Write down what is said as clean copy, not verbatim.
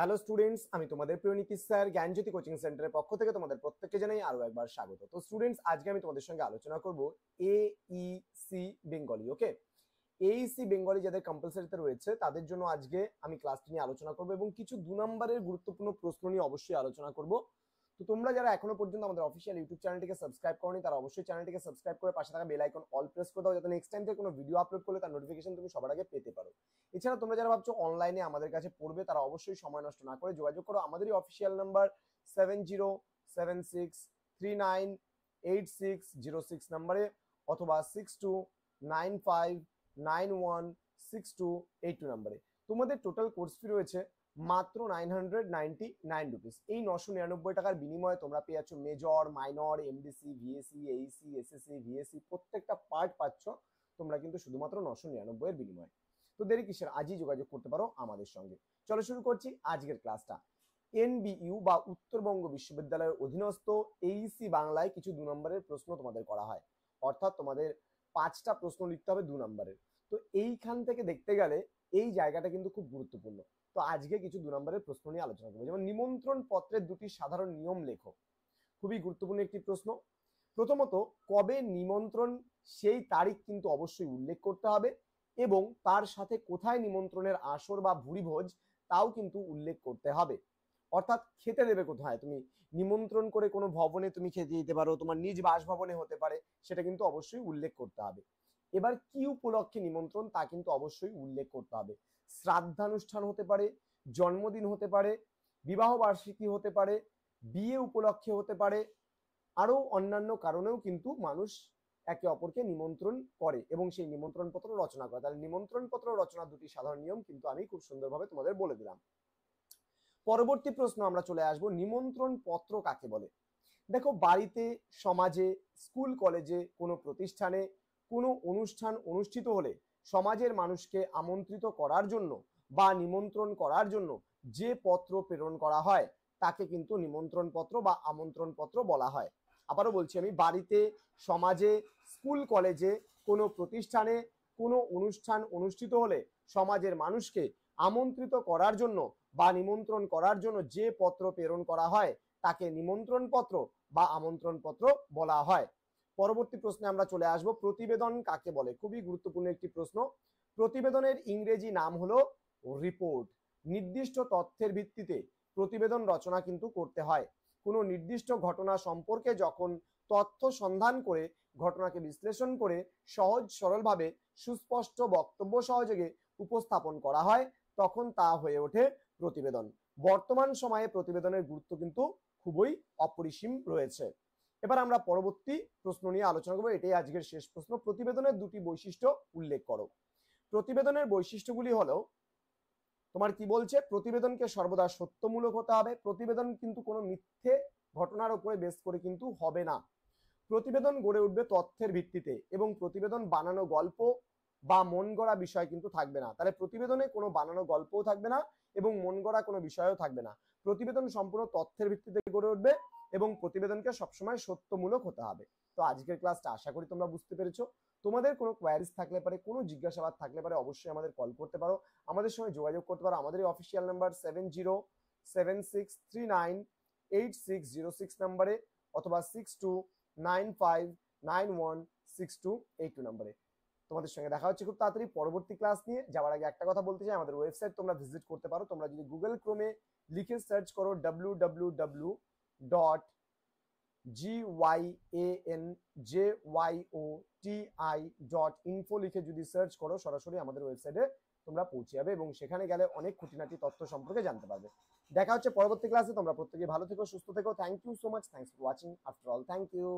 Hello students, আমি তোমাদের প্রিয় নিকিশ স্যার জ্ঞানজ্যোতি কোচিং সেন্টারের পক্ষ থেকে তোমাদের প্রত্যেককে জানাই আরো একবার স্বাগত। তো স্টুডেন্টস, আজকে আমি তোমাদের সঙ্গে আলোচনা করব এইসি বেঙ্গলি। ওকে, এইসি বেঙ্গলি যাদের কম্পালসারিতে রয়েছে তাদের জন্য আজকে আমি ক্লাসটি নিয়ে আলোচনা করব এবং কিছু 2 নম্বরের গুরুত্বপূর্ণ প্রশ্ন নিয়ে অবশ্যই আলোচনা করব। তো তোমরা যারা এখনো পর্যন্ত আমাদের অফিসিয়াল ইউটিউব চ্যানেলটিকে সাবস্ক্রাইব করোনি তারা অবশ্যই চ্যানেলটিকে সাবস্ক্রাইব করে পাশে থাকা বেল আইকন অল প্রেস করে দাও, যাতে নেক্সট টাইম থেকে কোনো ভিডিও আপলোড করলে তার নোটিফিকেশন তুমি সবার আগে পেতে পারো। এছাড়া তোমরা যারা ভাবছো অনলাইনে আমাদের কাছে পড়বে তারা অবশ্যই সময় নষ্ট না করে যোগাযোগ করো আমাদেরই অফিসিয়াল নাম্বার 7076398606 নাম্বারে অথবা 6295916282 নাম্বারে। তোমাদের টোটাল কোর্স ফি রয়েছে মাত্র 999 রুপিস। এই 999 টাকার বিনিময়ে তোমরা পেয়ে যাচ্ছ major, minor, MDC, ভিএসি, Aisi, SSC, ভিএসি প্রত্যেকটা পার্ট পাচ্ছ তোমরা কিন্তু শুধুমাত্র 999 এর বিনিময়ে। তো দেরি কিসের, আজই যোগাযোগ করতে পারো আমাদের সঙ্গে। চলো শুরু করছি আজকের ক্লাসটা। এনবিইউ বা উত্তরবঙ্গ বিশ্ববিদ্যালয়ের অধীনস্থ এইসি বাংলায় কিছু 2 নম্বরের প্রশ্ন তোমাদের করা হয়, অর্থাৎ তোমাদের 5টা প্রশ্ন লিখতে হবে 2 নম্বরের। তো এইখান থেকে দেখতে গেলে এই জায়গাটা কিন্তু খুব গুরুত্বপূর্ণ। তো আজকে কিছু 2 নম্বরের প্রশ্ন নিয়ে আলোচনা করবো। যেমন নিমন্ত্রণ পত্রের 2টি সাধারণ নিয়ম লেখো, খুবই গুরুত্বপূর্ণ একটি প্রশ্ন। প্রথমত, কবে নিমন্ত্রণ সেই তারিখ কিন্তু অবশ্যই উল্লেখ করতে হবে এবং তার সাথে কোথায় নিমন্ত্রণের আসর বা ভুরিভোজ তাও কিন্তু উল্লেখ করতে হবে। অর্থাৎ খেতে দেবে কোথায়, তুমি নিমন্ত্রণ করে কোনো ভবনে তুমি খেতে দিতে পারো, তোমার নিজ বাসভবনে হতে পারে, সেটা কিন্তু অবশ্যই উল্লেখ করতে হবে। এবার কি উপলক্ষে নিমন্ত্রণ তা কিন্তু অবশ্যই উল্লেখ করতে হবে। শ্রাদ্ধানুষ্ঠান হতে পারে, জন্মদিন হতে পারে, বিবাহ বার্ষিকী হতে পারে, বিয়ে উপলক্ষে হতে পারে, আরো অন্যান্য কারণেও কিন্তু মানুষ একে অপরকে নিমন্ত্রণ করে এবং সেই নিমন্ত্রণ পত্র রচনা করে। তাহলে নিমন্ত্রণ পত্র রচনা 2টি সাধারণ নিয়ম কিন্তু আমি খুব সুন্দরভাবে তোমাদের বলে দিলাম। পরবর্তী প্রশ্ন আমরা চলে আসবো, নিমন্ত্রণ পত্র কাকে বলে। দেখো, বাড়িতে, সমাজে, স্কুল কলেজে, কোনো প্রতিষ্ঠানে কোনো অনুষ্ঠান অনুষ্ঠিত হলে সমাজের মানুষকে আমন্ত্রিত করার জন্য বা নিমন্ত্রণ করার জন্য যে পত্র প্রেরণ করা হয় তাকে কিন্তু নিমন্ত্রণ পত্র বা আমন্ত্রণ পত্র বলা হয়। আবারও বলছি আমি, বাড়িতে, সমাজে, স্কুল কলেজে, কোনো প্রতিষ্ঠানে কোনো অনুষ্ঠান অনুষ্ঠিত হলে সমাজের মানুষকে আমন্ত্রিত করার জন্য বা নিমন্ত্রণ করার জন্য যে পত্র প্রেরণ করা হয় তাকে নিমন্ত্রণ পত্র বা আমন্ত্রণ পত্র বলা হয়। পরবর্তী প্রশ্নে আমরা চলে আসব, প্রতিবেদন কাকে বলে। খুবই গুরুত্বপূর্ণ একটি প্রশ্ন। প্রতিবেদনের ইংরেজি নাম হলো রিপোর্ট। নির্দিষ্ট তথ্যের ভিত্তিতে প্রতিবেদন রচনা কিন্তু করতে হয়। কোনো নির্দিষ্ট ঘটনা সম্পর্কে যখন তথ্য সন্ধান করে ঘটনাকে বিশ্লেষণ করে সহজ সরলভাবে সুস্পষ্ট বক্তব্য সহযোগে উপস্থাপন করা হয় তখন তা হয়ে ওঠে প্রতিবেদন। বর্তমান সময়ে প্রতিবেদনের গুরুত্ব কিন্তু খুবই অপরিসীম রয়েছে। এবার আমরা পরবর্তী প্রশ্ন নিয়ে আলোচনা করবো, এটাই আজকের শেষ প্রশ্ন। প্রতিবেদনের 2টি বৈশিষ্ট্য উল্লেখ করো। প্রতিবেদনের বৈশিষ্ট্যগুলি হলো, তোমার কি বলছে, প্রতিবেদনকে সর্বদা সত্যমূলক হতে হবে। প্রতিবেদন কিন্তু কোনো মিথ্যে ঘটনার উপরে বেস করে কিন্তু হবে না। প্রতিবেদন গড়ে উঠবে তথ্যের ভিত্তিতে এবং প্রতিবেদন বানানো গল্প বা মন গড়া বিষয় কিন্তু থাকবে না। তাহলে প্রতিবেদনে কোনো বানানো গল্পও থাকবে না এবং মন গড়া কোনো বিষয়ও থাকবে না। প্রতিবেদন সম্পূর্ণ তথ্যের ভিত্তিতে গড়ে উঠবে এবং প্রতিবেদনকে সবসময় সত্যমূলক হতে হবে। তো আজকের ক্লাসটা আশা করি তোমরা বুঝতে পেরেছো। তোমাদের কোনো কোয়ারিজ থাকলে পারে, কোনো জিজ্ঞাসাবাদ থাকলে পারে অবশ্যই আমাদের কল করতে পারো, আমাদের সঙ্গে যোগাযোগ করতে পারো। আমাদের অফিসিয়াল নাম্বার 7076398606 নাম্বারে অথবা 6295916282 নাম্বারে। তোমাদের সঙ্গে দেখা হচ্ছে খুব তাড়াতাড়ি পরবর্তী ক্লাস নিয়ে। যাওয়ার আগে একটা কথা বলতে চাই, আমাদের ওয়েবসাইট তোমরা ভিজিট করতে পারো। তোমরা যদি গুগল ক্রোমে লিখে সার্চ করো www.gyannjyoti.info লিখে যদি সার্চ করো, সরাসরি আমাদের ওয়েবসাইটে তোমরা পৌঁছে যাবে এবং সেখানে গেলে অনেক খুঁটিনাটি তথ্য সম্পর্কে জানতে পারবে। দেখা হচ্ছে পরবর্তী ক্লাসে। তোমরা প্রত্যেকে ভালো থেকো, সুস্থ থেকো। Thank you so much. Thanks for watching. After all, thank you.